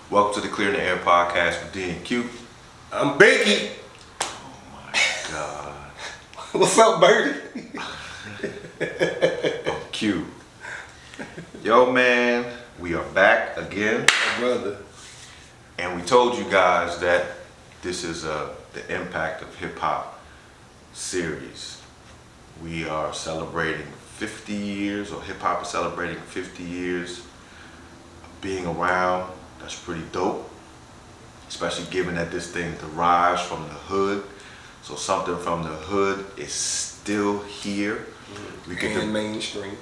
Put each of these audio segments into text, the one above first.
Welcome to the Clear in the Air podcast with D and Q. I'm Biggie. Oh my God. What's up, Birdie? I'm Q. Yo, man, we are back again. My brother. And we told you guys that this is the Impact of Hip Hop series. We are celebrating 50 years, or hip hop is celebrating 50 years of being around. That's pretty dope, especially given that this thing derives from the hood. So something from the hood is still here. We can mainstream.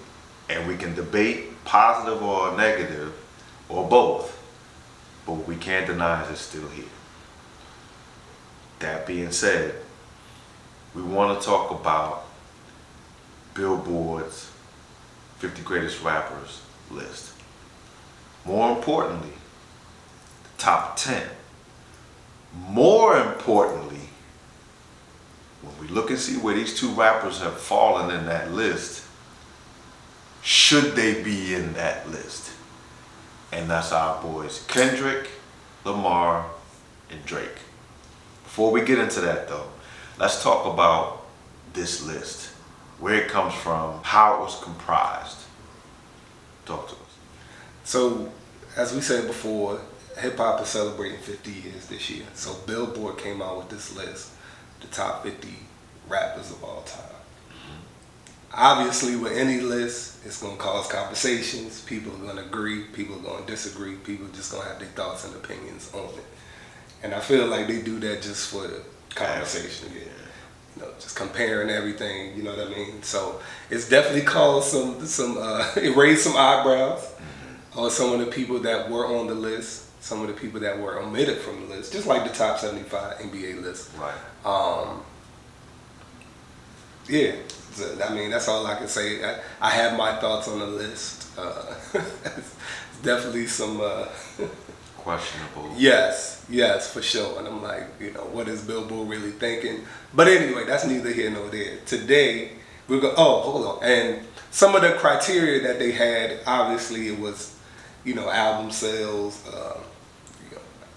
And we can debate positive or negative or both, but what we can't deny is it's still here. That being said, we want to talk about BillBoard's 50 Greatest Rappers list. More importantly, the top 10. More importantly, when we look and see where these two rappers have fallen in that list, should they be in that list? And that's our boys Kendrick, Lamar, and Drake. Before we get into that though, let's talk about this list, where it comes from, how it was comprised. Talk to us. So, as we said before, hip hop is celebrating 50 years this year. So BillBoard came out with this list, the top 50 rappers of all time. Obviously, with any list, it's going to cause conversations. People are going to agree. People are going to disagree. People are just going to have their thoughts and opinions on it. And I feel like they do that just for the conversation. Yeah. You know, just comparing everything. You know what I mean? So it's definitely caused it raised some eyebrows on some of the people that were on the list, some of the people that were omitted from the list, just like the top 75 NBA list. Right. Yeah. I mean, that's all I can say. I have my thoughts on the list. It's definitely some Questionable. Yes, for sure. And I'm like, what is BillBoard really thinking? But anyway, that's neither here nor there. Today, we're going. Oh, hold on. And some of the criteria that they had, obviously, it was, album sales,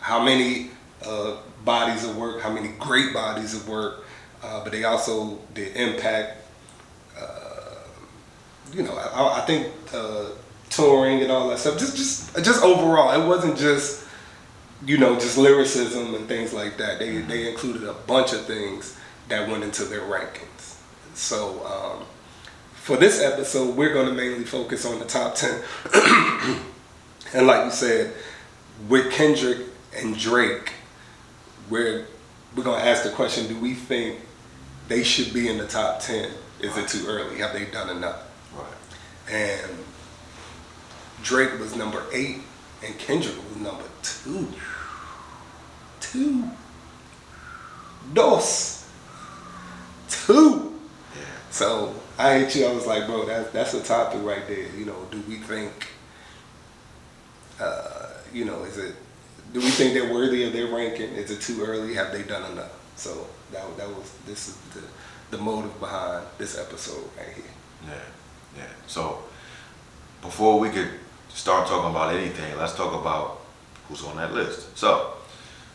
how many bodies of work, how many great bodies of work, but they also did impact. I think touring and all that stuff. Just overall, it wasn't just just lyricism and things like that. They included a bunch of things that went into their rankings. So for this episode, we're going to mainly focus on the top 10. And like you said, with Kendrick and Drake, we're going to ask the question: do we think they should be in the top 10? Is it too early? Have they done enough? Right. And Drake was number 8, and Kendrick was number 2. 2. 2. Yeah. So I hit you. I was like, bro, that's a topic right there. Do we think, do we think they're worthy of their ranking? Is it too early? Have they done enough? So this is the motive behind this episode right here. Yeah. So before we could start talking about anything, let's talk about who's on that list. So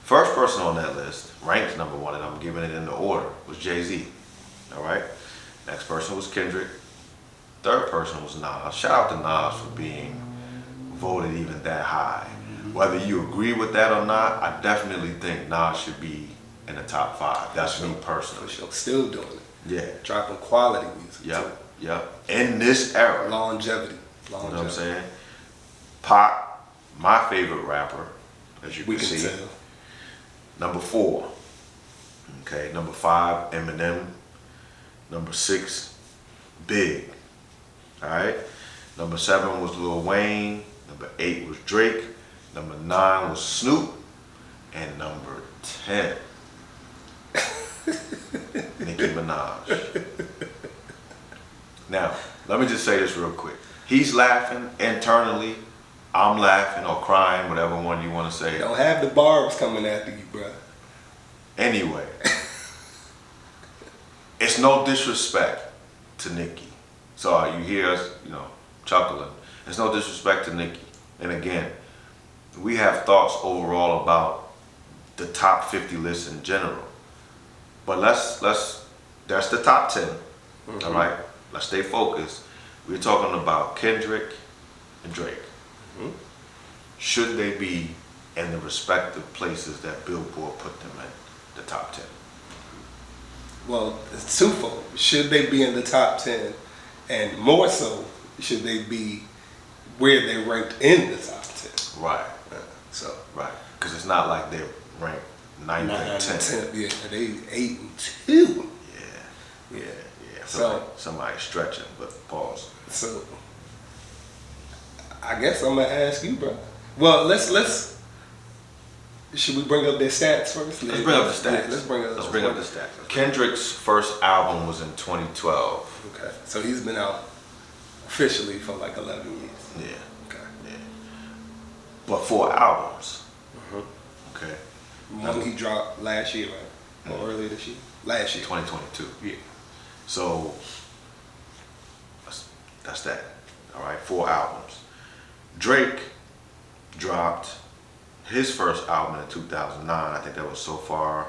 first person on that list, ranked number 1, and I'm giving it in the order, was Jay-Z. All right. Next person was Kendrick. Third person was Nas. Shout out to Nas for being voted even that high. Whether you agree with that or not, I definitely think Nas should be in the top 5. That's me personally. For sure. Still doing it. Yeah. Dropping quality music. Yep. In this era. Longevity. You know what I'm saying? Pop, my favorite rapper, as you can see. Tell. Number 4. Okay. Number 5, Eminem. Number 6, Big. All right. Number 7 was Lil Wayne. Number 8 was Drake. Number 9 was Snoop. And number 10, Nicki Minaj. Now, let me just say this real quick. He's laughing internally. I'm laughing or crying, whatever one you want to say. Don't have the barbs coming after you, bro. Anyway, it's no disrespect to Nicki. So you hear us, chuckling. It's no disrespect to Nicki. And again, we have thoughts overall about the top 50 list in general. But let's that's the top 10. All right, let's stay focused. We're talking about Kendrick and Drake. Should they be in the respective places that BillBoard put them in, the top 10? Well, it's twofold. Should they be in the top 10? And more so, should they be where they ranked in the top 10? Right. Right. Because it's not like they're ranked 9th and 10th. Yeah, they 8 and 2. Yeah. So Somebody stretching, but pause. So I guess I'm gonna ask you, bro. Well, let's. Should we bring up their stats first? Let's bring up the stats. Yeah, let's bring up the stats. Kendrick's first album was in 2012. Okay, so he's been out officially for like 11 years. Yeah. Okay. Yeah. But 4 albums. Okay. One he dropped last year, right? Or earlier this year? Last year. 2022. Yeah. So that's that. All right, 4 albums. Drake dropped his first album in 2009. I think that was So Far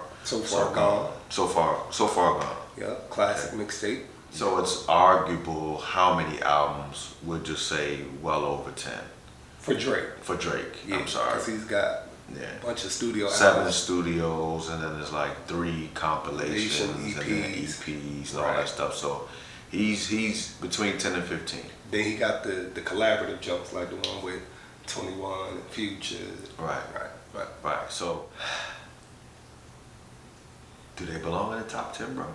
Gone. So Far Gone. Yeah, classic mixtape. So it's arguable how many albums would just say well over 10 For Drake. for Drake. Yeah, I'm sorry. because he's got a bunch of studio 7 albums. studios, and then there's like 3 compilations, and then EPs and all that stuff. So he's between 10 and 15. Then he got the collaborative jumps, like the one with 21 and Future. Right. So do they belong in the top 10, bro?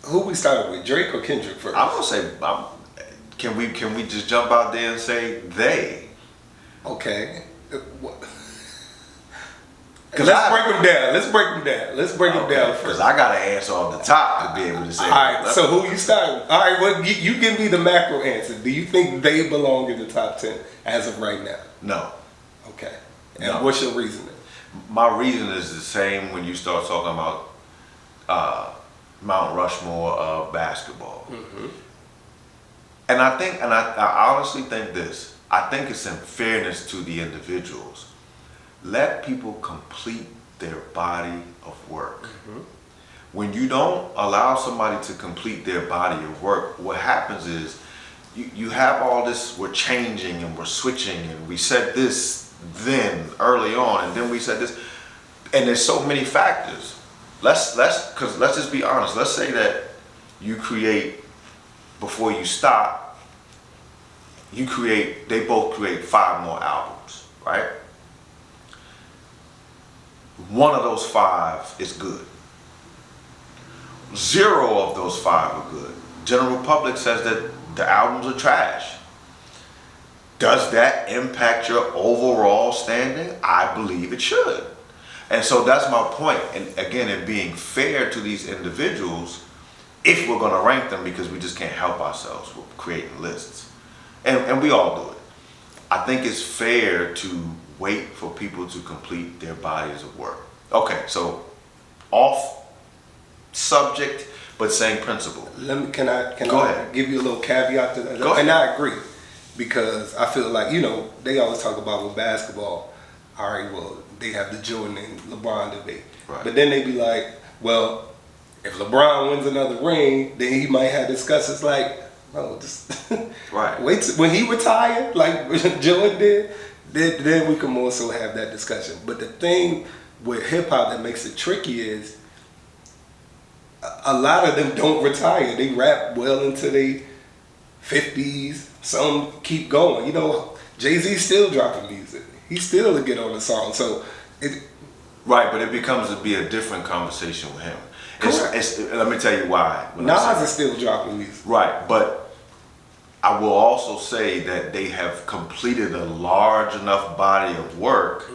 Who we started with, Drake or Kendrick first? I'm gonna say, can we just jump out there and say they? Okay. Let's break them down first. Because I got to answer off the top to be able to say. All right, so who you starting? All right, well, you give me the macro answer. Do you think they belong in the top 10 as of right now? No. Okay. And what's your reasoning? My reason is the same when you start talking about Mount Rushmore of basketball. And I honestly think this. I think it's in fairness to the individuals. Let people complete their body of work. When you don't allow somebody to complete their body of work, what happens is you have all this, we're changing and we're switching, and we said this then early on, and then we said this, and there's so many factors. Let's just be honest. Let's say that you create, before you stop, they both create 5 more albums, right? One of those 5 is good. 0 of those 5 are good. General public says that the albums are trash. Does that impact your overall standing? I believe it should. And so that's my point. And again, in being fair to these individuals, if we're going to rank them, because we just can't help ourselves with creating lists. And we all do it. I think it's fair to wait for people to complete their bodies of work. Okay, so off subject, but same principle. Can I Go ahead. give you a little caveat to that? Go ahead. And I agree, because I feel like, they always talk about with basketball, all right, well, they have the Jordan and LeBron debate. Right. But then they be like, well, if LeBron wins another ring, then he might have discussions like, no, just Right. wait when he retired, like Jordan did, then we can more so have that discussion. But the thing with hip hop that makes it tricky is a lot of them don't retire. They rap well into their 50s. Some keep going. Jay-Z's still dropping music. He still get on the song. So Right, but it becomes to be a different conversation with him. Let me tell you why. Nas is still dropping music. Right, but I will also say that they have completed a large enough body of work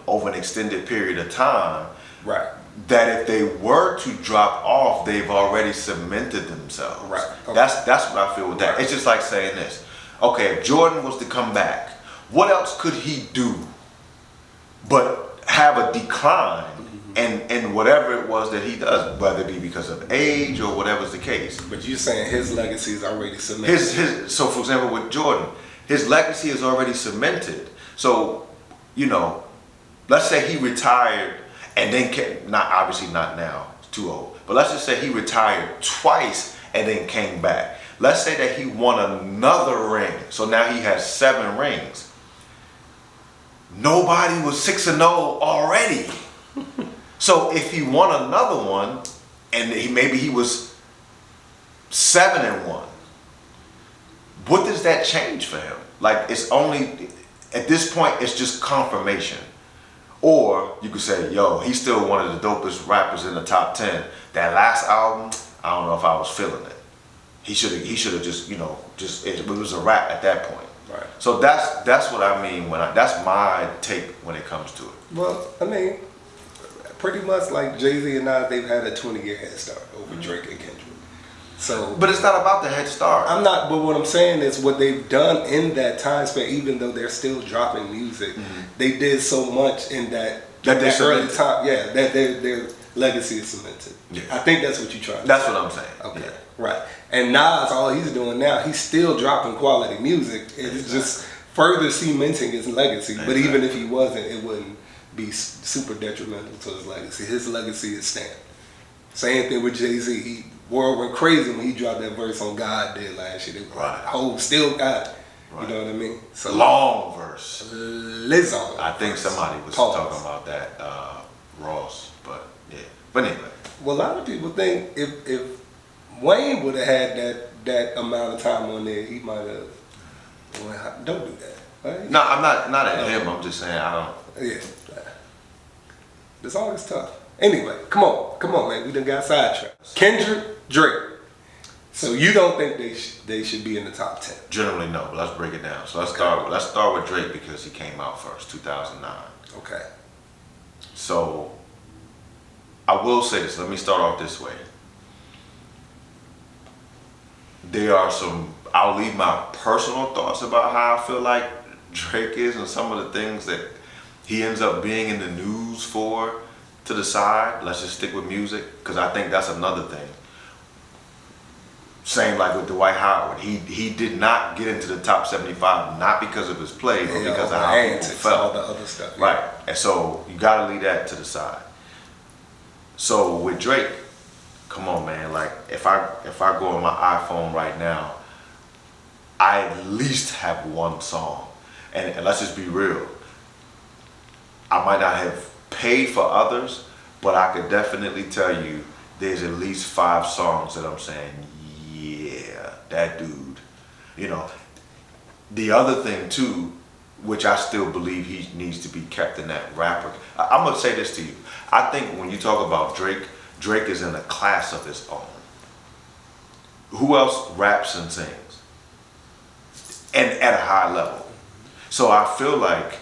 over an extended period of time, right, that if they were to drop off, they've already cemented themselves. Right. Okay. That's what I feel with that. Right. It's just like saying this. Okay, if Jordan was to come back, what else could he do but have a decline in whatever it was that he does, whether it be because of age or whatever's the case? But you're saying his legacy is already cemented. So for example, with Jordan, His legacy is already cemented. So, you know, let's say he retired and then obviously not now, it's too old. But let's just say he retired twice and then came back. Let's say that he won another ring. So now he has 7 rings. Nobody was 6-0 already. So if he won another one and maybe he was 7-1, what does that change for him? Like, it's only, at this point, it's just confirmation. Or you could say, yo, he's still one of the dopest rappers in the top 10. That last album, I don't know if I was feeling it. He should have just, you know, it was a rap at that point. Right. So that's what I mean that's my take when it comes to it. Well, I mean, pretty much like Jay-Z and Nas, they've had a 20-year head start over Drake and Kendrick. So, but it's not about the head start. But what I'm saying is what they've done in that time span, even though they're still dropping music, they did so much in that early time. Yeah, that their legacy is cemented. Yeah. I think that's what you're trying to say. That's what I'm saying. Okay, yeah. Right. And Nas, all he's doing now, he's still dropping quality music. It's just further cementing his legacy. But even if he wasn't, it wouldn't be super detrimental to his legacy. His legacy is stamped. Same thing with Jay-Z. World went crazy when he dropped that verse on God did last year. Right. Whole still got it. Right. You know what I mean? So long verse. Lizzo. I think somebody was talking about that, Ross. But yeah. But anyway. Well, a lot of people think if Wayne would have had that amount of time on there, he might have. Well, don't do that. Right? No, I'm not at him. I'm just saying I don't. Yeah. This all is tough. Anyway, come on, man. We done got sidetracked. Kendrick, Drake. So you don't think they should be in the top 10? Generally, no. But let's break it down. So let's start with Drake because he came out first, 2009. Okay. So I will say this. Let me start off this way. There are I'll leave my personal thoughts about how I feel like Drake is and some of the things that he ends up being in the news for to the side. Let's just stick with music because I think that's another thing. Same like with Dwight Howard. He did not get into the top 75 not because of his play, but because of how people felt. All the other stuff. Yeah. Right. And so you gotta leave that to the side. So with Drake, come on, man. Like if I go on my iPhone right now, I at least have one song. And let's just be real. I might not have paid for others, but I could definitely tell you there's at least 5 songs that I'm saying, yeah, that dude. You know, the other thing too, which I still believe he needs to be kept in that rapper. I'm gonna say this to you. I think when you talk about Drake, Drake is in a class of his own. Who else raps and sings? And at a high level. So I feel like,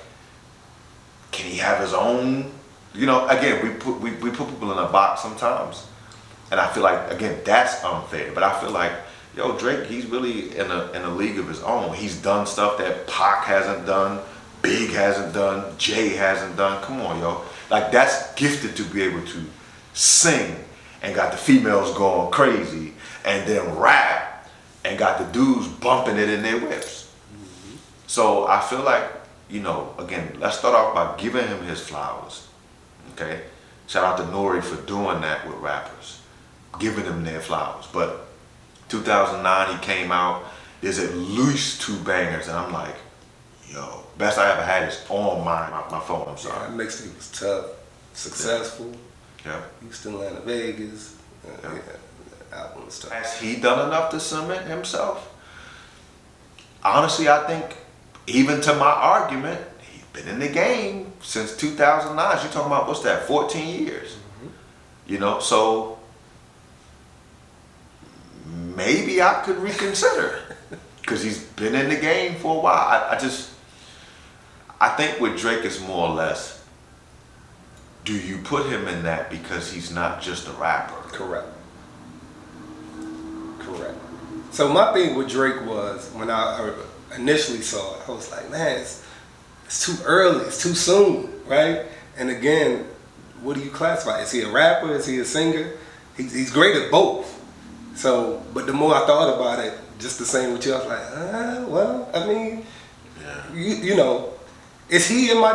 can he have his own? You know, again, we put people in a box sometimes, and I feel like again that's unfair. But I feel like, yo, Drake, he's really in a league of his own. He's done stuff that Pac hasn't done, Big hasn't done, Jay hasn't done. Come on, yo, like that's gifted to be able to sing and got the females going crazy, and then rap and got the dudes bumping it in their whips. So I feel like, you know, again, let's start off by giving him his flowers, okay? Shout out to Nori for doing that with rappers, giving them their flowers. But 2009, he came out, there's at least 2 bangers, and I'm like, yo, best I ever had is on my phone, I'm sorry. Yeah, that mixtape was tough, successful. Yeah. Houston, Atlanta, Vegas. Yeah. Album was tough. Has he done enough to cement himself? Honestly, I think, even to my argument, he's been in the game since 2009. You're talking about, what's that, 14 years? Mm-hmm. You know, so maybe I could reconsider because he's been in the game for a while. I think with Drake it's more or less, do you put him in that because he's not just a rapper? Correct. So my thing with Drake was, when I initially saw it, I was like, man, it's too early, it's too soon, right? And again, what do you classify? Is he a rapper? Is he a singer? He's great at both. So, but the more I thought about it, just the same with you, I was like, well, I mean, you know, is he in my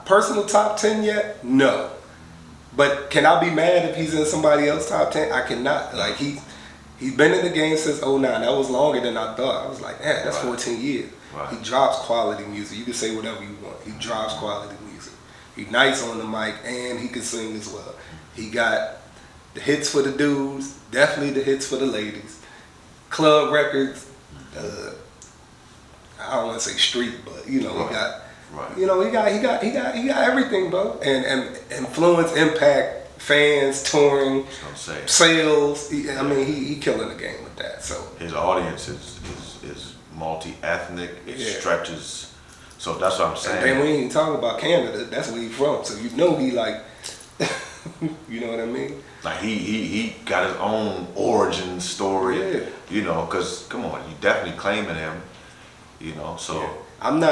personal top 10 yet? No. But can I be mad if he's in somebody else's top 10? I cannot. Like, he's been in the game since '09. That was longer than I thought. I was like, man, that's 14 years. Right. He drops quality music. You can say whatever you want. He drops quality music. He's nice on the mic, and he can sing as well. He got the hits for the dudes, definitely the hits for the ladies. Club records, I don't want to say street, but you know, he got, you know, he got everything, bro. And influence, impact, fans, touring, sales. I mean, he killing the game with that. So his audience is multi-ethnic. It stretches. So that's what I'm saying. And then we ain't talking about Canada. That's where he from. So you know he like, you know what I mean? Like he got his own origin story. Yeah. You know, because come on, you definitely claiming him. You know, so I don't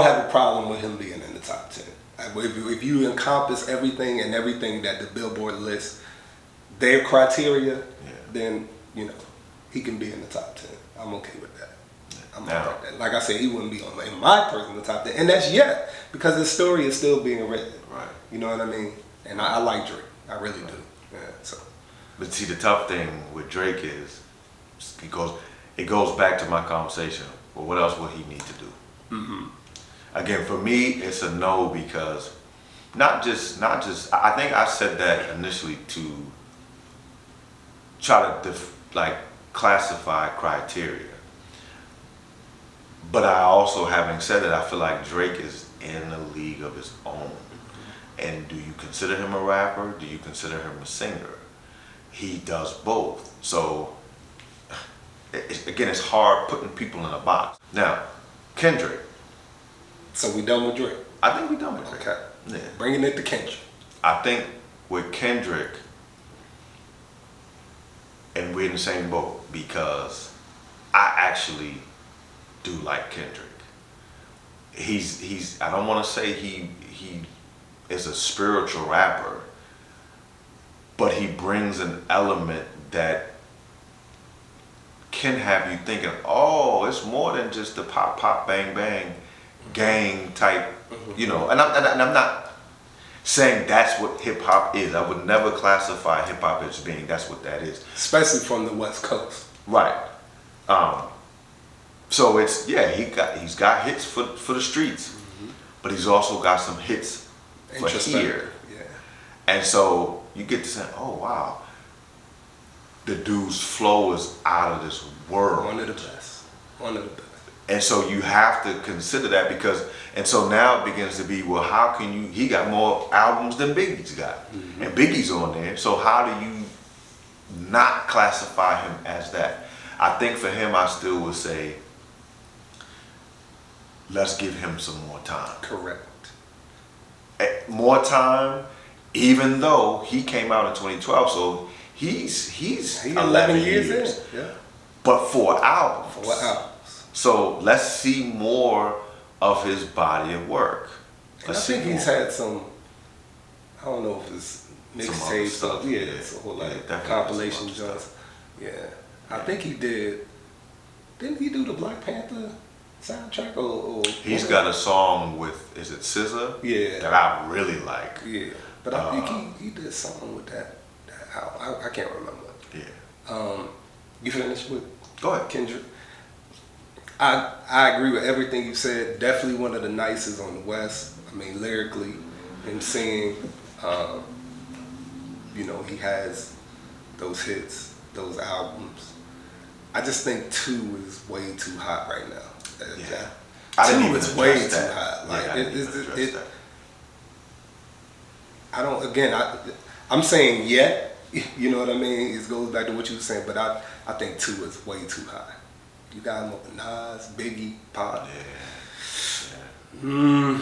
have a problem with him being in the top 10. If you encompass everything and everything that the Billboard lists, their criteria, then you know he can be in the top 10. I'm okay with that. I'm okay with that. Like I said, he wouldn't be in my personal top 10, and that's yet because his story is still being written. Right. You know what I mean? And I like Drake. I really do. Yeah. So. But see, the tough thing with Drake is it goes back to my conversation. Well, what else would he need to do? Mm-hmm. Again, for me, it's a no because not just. I think I said that initially to try to classify criteria. But I also, having said that, I feel like Drake is in a league of his own. And do you consider him a rapper? Do you consider him a singer? He does both. So again, it's hard putting people in a box. Now, Kendrick. So we done with Drake? I think we done with Drake. Okay. Yeah. Bringing it to Kendrick. I think with Kendrick, and we're in the same boat because I actually do like Kendrick. He's I don't want to say he is a spiritual rapper, but he brings an element that can have you thinking, oh, it's more than just the pop, pop, bang, bang, gang type, you know. And I'm not saying that's what hip hop is. I would never classify hip hop as being that's what that is. Especially from the West Coast. Right. So it's he's got hits for the streets, but he's also got some hits for here. Yeah. And so you get to say, oh wow. The dude's flow is out of this world. One of the best. And so you have to consider that and so now it begins to be, well, how can he got more albums than Biggie's got. Mm-hmm. And Biggie's on there. So how do you not classify him as that? I think for him, I still would say, let's give him some more time. Correct. More time, even though he came out in 2012, so he's 11 years in. Yeah. But 4 albums. 4 albums. So let's see more of his body of work. I think he's had some, I don't know if it's mixtape stuff. Yeah, it's a whole compilation joints. Yeah. I think he did. Didn't he do the Black Panther soundtrack? Or he's got a song with, is it SZA? Yeah. That I really like. Yeah. But I think he did something with that album. I can't remember. Yeah. You finished with Go ahead. Kendrick? I agree with everything you said. Definitely one of the nicest on the West. I mean, lyrically and singing. You know, he has those hits, those albums. I just think 2 is way too hot right now. Yeah. 2 is way too hot. Like I don't. Again, I'm saying yet. You know what I mean? It goes back to what you were saying, but I think 2 is way too high. You got him with Nas, Biggie, Pop. Yeah.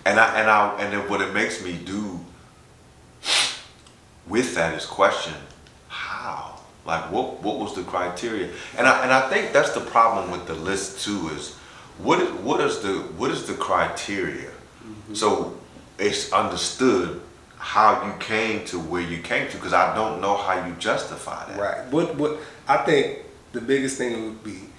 And then what it makes me do with that is question how. Like what was the criteria? And I think that's the problem with the list too is what is the criteria? Mm-hmm. So it's understood how you came to where you came to because I don't know how you justify that. Right. What I think the biggest thing would be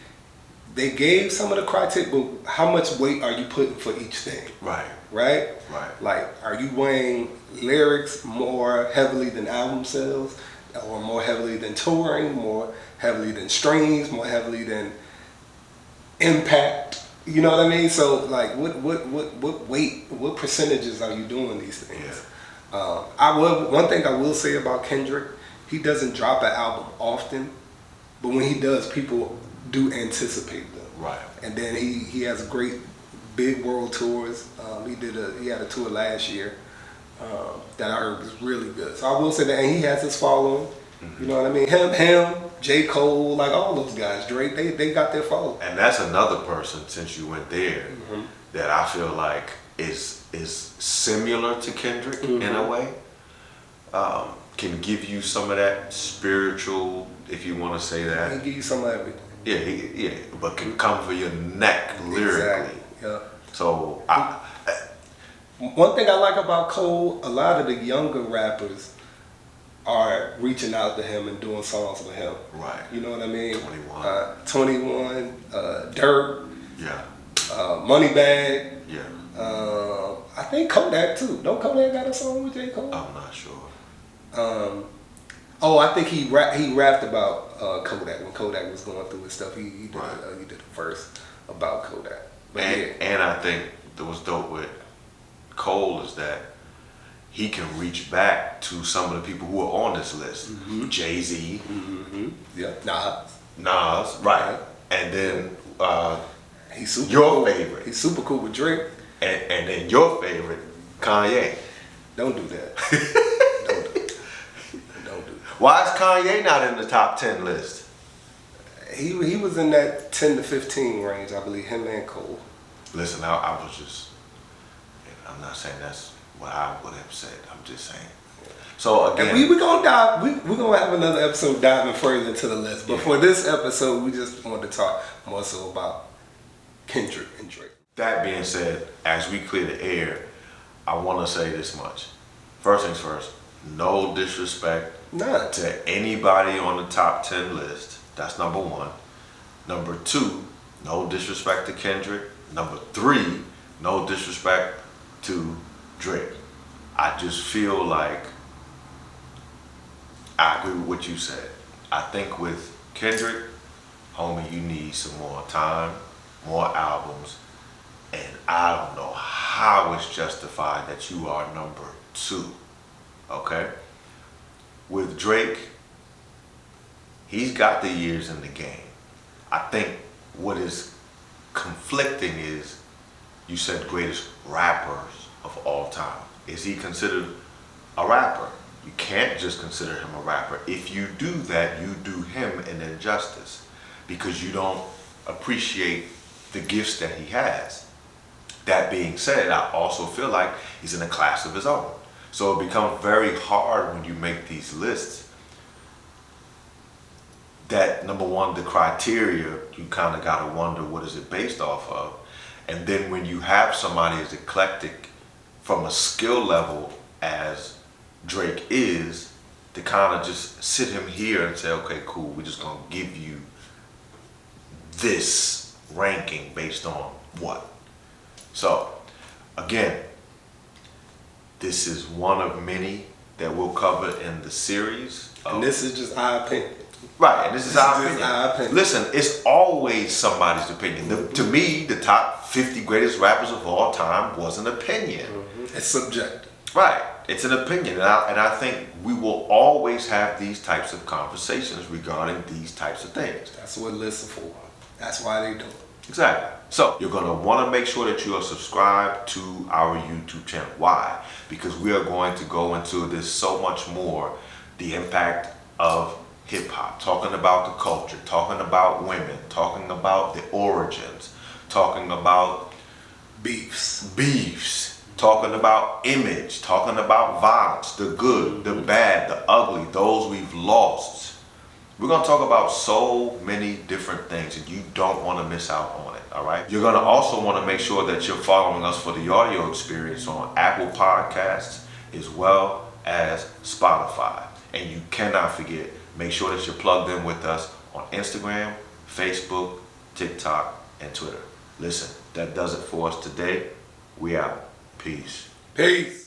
they gave some of the criteria, but how much weight are you putting for each thing? Right. Right? Right. Like, are you weighing lyrics more heavily than album sales, or more heavily than touring, more heavily than streams, more heavily than impact? You know what I mean? So, like, what weight, what percentages are you doing these things? Yeah. One thing I will say about Kendrick, he doesn't drop an album often, but when he does, people do anticipate them. Right. And then he has great big world tours. He had a tour last year that I heard was really good. So I will say that, and he has his following. Mm-hmm. You know what I mean? Him, J. Cole, like all those guys, Drake, they got their following. And that's another person, since you went there, mm-hmm. that I feel like is similar to Kendrick mm-hmm. in a way. Can give you some of that spiritual, if you want to say that. He can give you some of everything. Yeah, but can come for your neck lyrically. Exactly. Yeah. So one thing I like about Cole, a lot of the younger rappers are reaching out to him and doing songs with him. Right. You know what I mean? 21. Dirt. Yeah. Moneybag. Yeah. I think Kodak too. Don't Kodak got a song with J. Cole? I'm not sure. I think he rapped about Kodak when Kodak was going through his stuff. He did a verse about Kodak. But and I think that was dope with Cole is that he can reach back to some of the people who are on this list. Mm-hmm. Jay-Z. Mm-hmm. Yeah. Nas. Right. And then he's super your cool. favorite. He's super cool with Drake. And then your favorite, Kanye. Don't do that. Don't do it. Why is Kanye not in the top 10 list? He was in that 10 to 15 range, I believe, him and Cole. Listen, I was just, I'm not saying that's what I would have said. I'm just saying. So again, and we're gonna dive. We're gonna have another episode diving further into the list. But for this episode, we just wanted to talk more so about Kendrick and Drake. That being said, as we clear the air, I want to say this much. First things first, no disrespect to anybody on the top 10 list. That's number one. Number two, no disrespect to Kendrick. Number three, no disrespect to Drake. I just feel like I agree with what you said. I think with Kendrick, homie, you need some more time, more albums, and I don't know how it's justified that you are number two, okay? With Drake, he's got the years in the game. I think what is conflicting is, you said greatest rappers of all time. Is he considered a rapper? You can't just consider him a rapper. If you do that, you do him an injustice because you don't appreciate the gifts that he has. That being said, I also feel like he's in a class of his own. So it becomes very hard when you make these lists that, number one, the criteria, you kind of got to wonder what is it based off of. And then when you have somebody as eclectic from a skill level as Drake is, to kind of just sit him here and say, okay, cool, we're just going to give you this ranking based on what? So, again, this is one of many that we'll cover in the series. And this is just our opinion. Right, and this is our opinion. Listen, it's always somebody's opinion. To me, the top 50 greatest rappers of all time was an opinion. Mm-hmm. It's subjective. Right, it's an opinion. And I think we will always have these types of conversations regarding these types of things. That's what lists are for. That's why they do it. Exactly. So you're going to want to make sure that you are subscribed to our YouTube channel. Why? Because we are going to go into this so much more, the impact of hip-hop, talking about the culture, talking about women, talking about the origins, talking about beefs, talking about image, talking about violence, the good, the bad, the ugly, those we've lost. We're going to talk about so many different things, and you don't want to miss out on it, all right? You're going to also want to make sure that you're following us for the audio experience on Apple Podcasts as well as Spotify. And you cannot forget, make sure that you're plugged in with us on Instagram, Facebook, TikTok, and Twitter. Listen, that does it for us today. We out. Peace. Peace.